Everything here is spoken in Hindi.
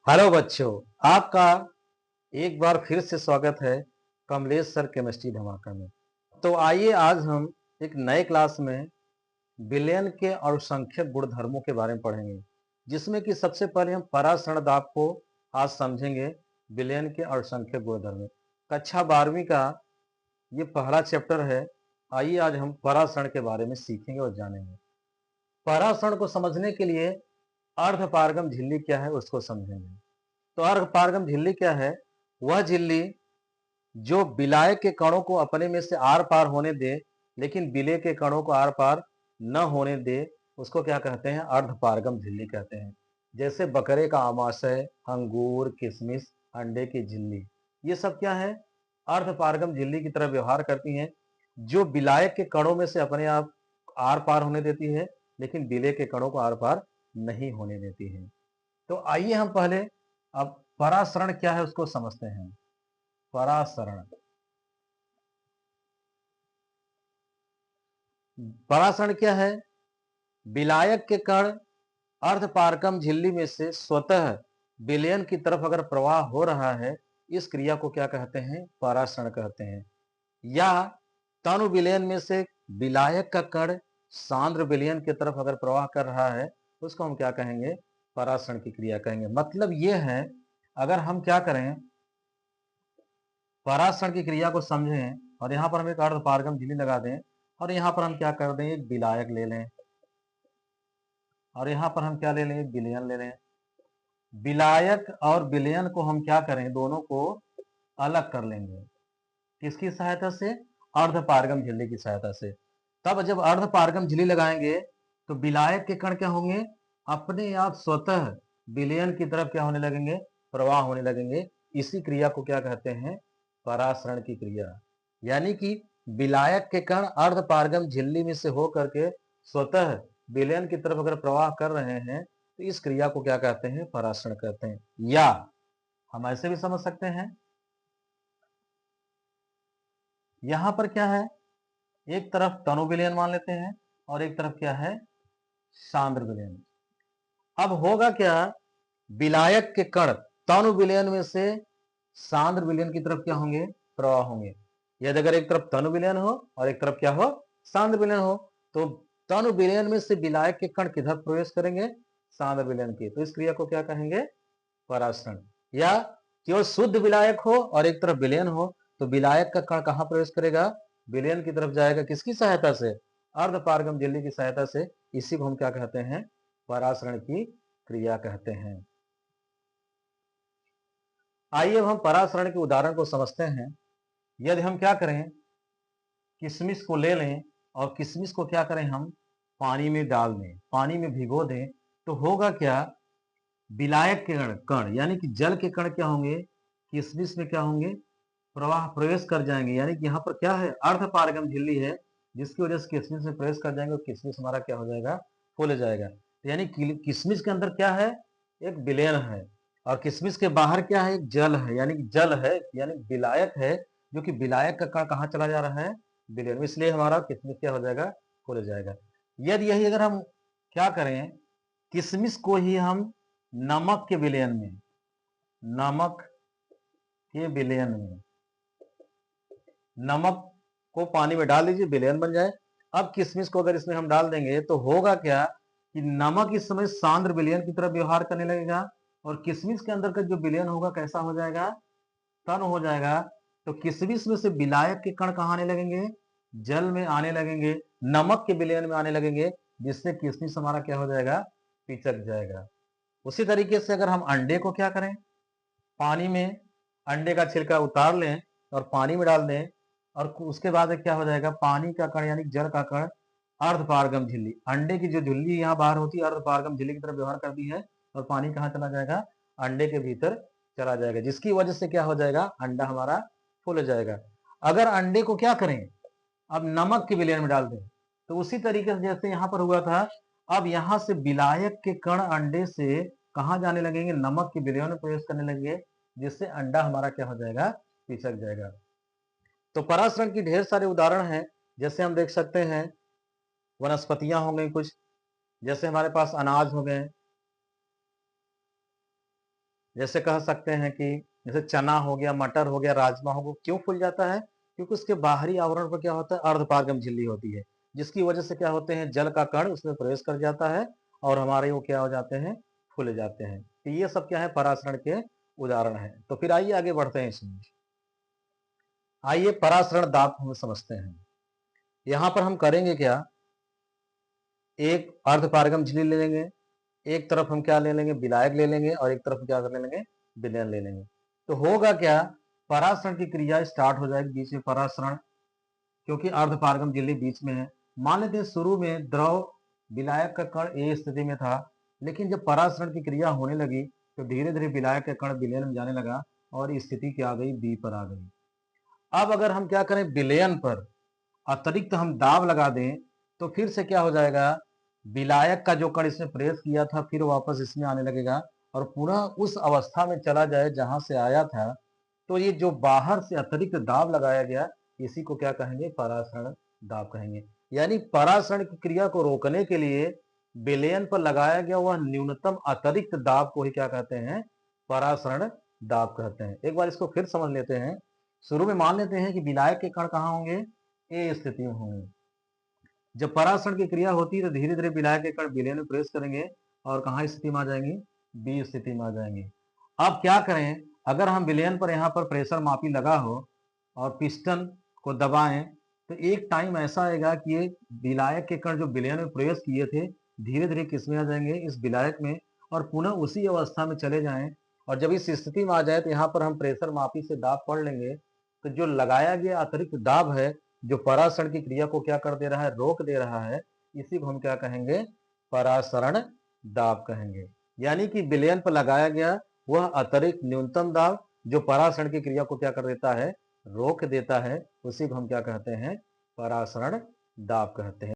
हेलो बच्चों, आपका एक बार फिर से स्वागत है कमलेश सर केमिस्ट्री धमाका में। तो आइए आज हम एक नए क्लास में विलयन के और संख्यक गुणधर्मों के बारे में पढ़ेंगे, जिसमें कि सबसे पहले हम परासरण दाब को आज समझेंगे। विलयन के और संख्यक गुणधर्म कक्षा 12वीं का ये पहला चैप्टर है। आइए आज हम परासरण के बारे में सीखेंगे और जानेंगे। परासरण को समझने के लिए अर्धपारगम झिल्ली क्या है उसको समझेंगे। तो अर्धपारगम झिल्ली क्या है? वह झिल्ली जो विलायक के कणों को अपने में से आर पार होने दे, लेकिन विलेय के कणों को आर पार न होने दे, उसको क्या कहते हैं? अर्धपारगम झिल्ली कहते हैं। जैसे बकरे का आमाशय, अंगूर, किशमिश, अंडे की झिल्ली, ये सब क्या है? अर्धपारगम झिल्ली की तरह व्यवहार करती हैं, जो विलायक के कणों में से अपने आप आर पार होने देती है, लेकिन विलेय के कणों को आर पार नहीं होने देती है। तो आइए हम पहले अब परासरण क्या है उसको समझते हैं। परासरण परासरण क्या है? विलायक के कण अर्धपारगम झिल्ली में से स्वतः विलयन की तरफ अगर प्रवाह हो रहा है, इस क्रिया को क्या कहते हैं? परासरण कहते हैं। या तनु विलयन में से विलायक का कण सांद्र विलयन की तरफ अगर प्रवाह कर रहा है, उसको हम क्या कहेंगे? परासरण की क्रिया कहेंगे। मतलब यह है, अगर हम क्या करें, परासरण की क्रिया को समझें और यहाँ पर हम एक अर्धपारगम झिल्ली लगा दें और यहाँ पर हम क्या कर दें? एक विलायक ले लें और यहाँ पर हम क्या ले लें? एक विलयन ले लें। विलायक और विलयन को हम क्या करें? दोनों को अलग कर लेंगे। किसकी सहायता से? अर्धपारगम झिल्ली की सहायता से। तब जब अर्धपारगम झिल्ली लगाएंगे तो विलायक के कण क्या होंगे? अपने आप स्वतः विलयन की तरफ क्या होने लगेंगे? प्रवाह होने लगेंगे। इसी क्रिया को क्या कहते हैं? परासरण की क्रिया। यानी कि विलायक के कण अर्धपारगम झिल्ली में से होकर के स्वतः विलयन की तरफ अगर प्रवाह कर रहे हैं, तो इस क्रिया को क्या कहते हैं? परासरण कहते हैं। या हम ऐसे भी समझ सकते हैं, यहां पर क्या है? एक तरफ तनु विलयन मान लेते हैं और एक तरफ क्या है? सांद्र विलयन। अब होगा क्या? विलायक के कण तनु विलयन में से सांद्र विलयन की तरफ क्या होंगे? प्रवाह होंगे। यदि अगर एक तरफ तनु विलयन हो और एक तरफ क्या हो? सांद्र विलयन हो, तो तनु विलयन में से विलायक के कण किधर प्रवेश करेंगे? सांद्र विलयन की। तो इस क्रिया को क्या कहेंगे? परासरण। या केवल शुद्ध विलायक हो और एक तरफ विलयन हो, तो विलायक का कण कहां प्रवेश करेगा? विलयन की तरफ जाएगा। किसकी सहायता से? अर्धपारगम झिल्ली की सहायता से। इसी को हम क्या कहते हैं? परासरण की क्रिया कहते हैं। आइए अब हम परासरण के उदाहरण को समझते हैं। यदि हम क्या करें, किशमिश को ले लें और किशमिश को क्या करें? हम पानी में डाल दें, पानी में भिगो दें, तो होगा क्या? विलायक के कण यानी कि जल के कण क्या होंगे? किशमिश में क्या होंगे? प्रवाह प्रवेश कर जाएंगे। यानी कि यहाँ पर क्या है? अर्धपारगम झिल्ली है, जिसकी वजह से किशमिश में प्रवेश कर जाएंगे और किशमिश हमारा क्या हो जाएगा? फूल जाएगा। तो यानी किशमिश के अंदर क्या है? एक विलयन है और किशमिश के बाहर क्या है? एक जल है। यानी कि जल है, यानी विलायक है, जो कि विलायक का कण कहाँ चला जा रहा है? विलयन में। इसलिए हमारा किशमिश क्या हो जाएगा? फूल जाएगा। यदि यही अगर हम क्या करें, किशमिश को ही हम नमक के विलयन में, नमक के विलयन में, नमक को पानी में डाल दीजिए, विलयन बन जाए। अब किशमिश को अगर इसमें हम डाल देंगे तो होगा क्या? कि नमक इस समय सांद्र विलयन की तरफ व्यवहार करने लगेगा और किशमिश के अंदर का जो विलयन होगा कैसा हो जाएगा? तन हो जाएगा। तो किशमिश में से विलायक के कण कहाँ आने लगेंगे? जल में आने लगेंगे, नमक के विलयन में आने लगेंगे, जिससे किशमिश हमारा क्या हो जाएगा? पिचक जाएगा। उसी तरीके से अगर हम अंडे को क्या करें, पानी में अंडे का छिलका उतार लें और पानी में डाल दें, और उसके बाद क्या हो जाएगा? पानी का कण यानी जल का कण अर्धपारगम झिल्ली, अंडे की जो झिल्ली यहाँ बाहर होती है अर्धपारगम झिल्ली की तरफ व्यवहार करती है और पानी कहाँ चला जाएगा? अंडे के भीतर चला जाएगा, जिसकी वजह से क्या हो जाएगा? अंडा हमारा फूल जाएगा। अगर अंडे को क्या करें, अब नमक के विलयन में डाल दें, तो उसी तरीके से जैसे यहाँ पर हुआ था, अब यहाँ से विलायक के कण अंडे से कहाँ जाने लगेंगे? नमक के विलयन में प्रवेश करने लगेंगे, जिससे अंडा हमारा क्या हो जाएगा? पिचक जाएगा। तो परासरण की ढेर सारे उदाहरण हैं। जैसे हम देख सकते हैं, वनस्पतियां हो गई कुछ, जैसे हमारे पास अनाज हो गए, जैसे कह सकते हैं कि जैसे चना हो गया, मटर हो गया, राजमा हो गया, क्यों फूल जाता है? क्योंकि उसके बाहरी आवरण पर क्या होता है? अर्धपारगम झिल्ली होती है, जिसकी वजह से क्या होते हैं? जल का कण उसमें प्रवेश कर जाता है और हमारे वो क्या हो जाते हैं? फूल जाते हैं। तो ये सब क्या है? परासरण के उदाहरण हैं। तो फिर आइए आगे बढ़ते हैं इसमें। आइए परासरण दाब हम समझते हैं। यहाँ पर हम करेंगे क्या? एक अर्धपारगम झिल्ली ले लेंगे, एक तरफ हम क्या ले लेंगे? विलायक ले लेंगे और एक तरफ क्या कर ले लेंगे? विलयन ले लेंगे। तो होगा क्या? परासरण की क्रिया स्टार्ट हो जाएगी, बीच में परासरण, क्योंकि अर्धपारगम झिल्ली बीच में है। मान लेते हैं शुरू में द्रव विलायक का कण ए स्थिति में था, लेकिन जब परासरण की क्रिया होने लगी तो धीरे धीरे विलायक का कण विलयन में जाने लगा और स्थिति क्या आ गई? बी पर आ गई। अब अगर हम क्या करें? विलयन पर अतिरिक्त हम दाब लगा दें तो फिर से क्या हो जाएगा? विलायक का जो कण इसमें प्रवेश किया था फिर वापस इसमें आने लगेगा और पुनः उस अवस्था में चला जाए जहां से आया था। तो ये जो बाहर से अतिरिक्त दाब लगाया गया, इसी को क्या कहेंगे? परासरण दाब कहेंगे। यानी परासरण की क्रिया को रोकने के लिए विलयन पर लगाया गया वह न्यूनतम अतिरिक्त दाब को ही क्या कहते हैं? परासरण दाब कहते हैं। एक बार इसको फिर समझ लेते हैं। शुरू में मान लेते हैं कि विलायक के कण कहाँ होंगे? ए स्थिति में होंगे। जब परासरण की क्रिया होती है तो धीरे धीरे विलायक के कण विलयन में प्रवेश करेंगे और कहाँ स्थिति में आ जाएंगे? बी स्थिति में आ जाएंगे। अब क्या करें? अगर हम विलयन पर यहाँ पर प्रेशर मापी लगा हो और पिस्टन को दबाएं तो एक टाइम ऐसा आएगा कि ये विलायक के कण जो विलयन में प्रवेश किए थे धीरे धीरे किस में आ जाएंगे? इस विलायक में, और पुनः उसी अवस्था में चले जाएं। और जब इस स्थिति में आ जाए तो यहाँ पर हम प्रेशर मापी से दाब पढ़ लेंगे। तो जो लगाया गया अतिरिक्त दाब है, जो परासरण की क्रिया को क्या कर दे रहा है? रोक दे रहा है, इसी को हम क्या कहेंगे? परासरण दाब कहेंगे। यानी कि विलयन पर लगाया गया वह अतिरिक्त न्यूनतम दाब जो परासरण की क्रिया को क्या कर देता है? रोक देता है, उसी को हम क्या कहते हैं? परासरण दाब कहते हैं।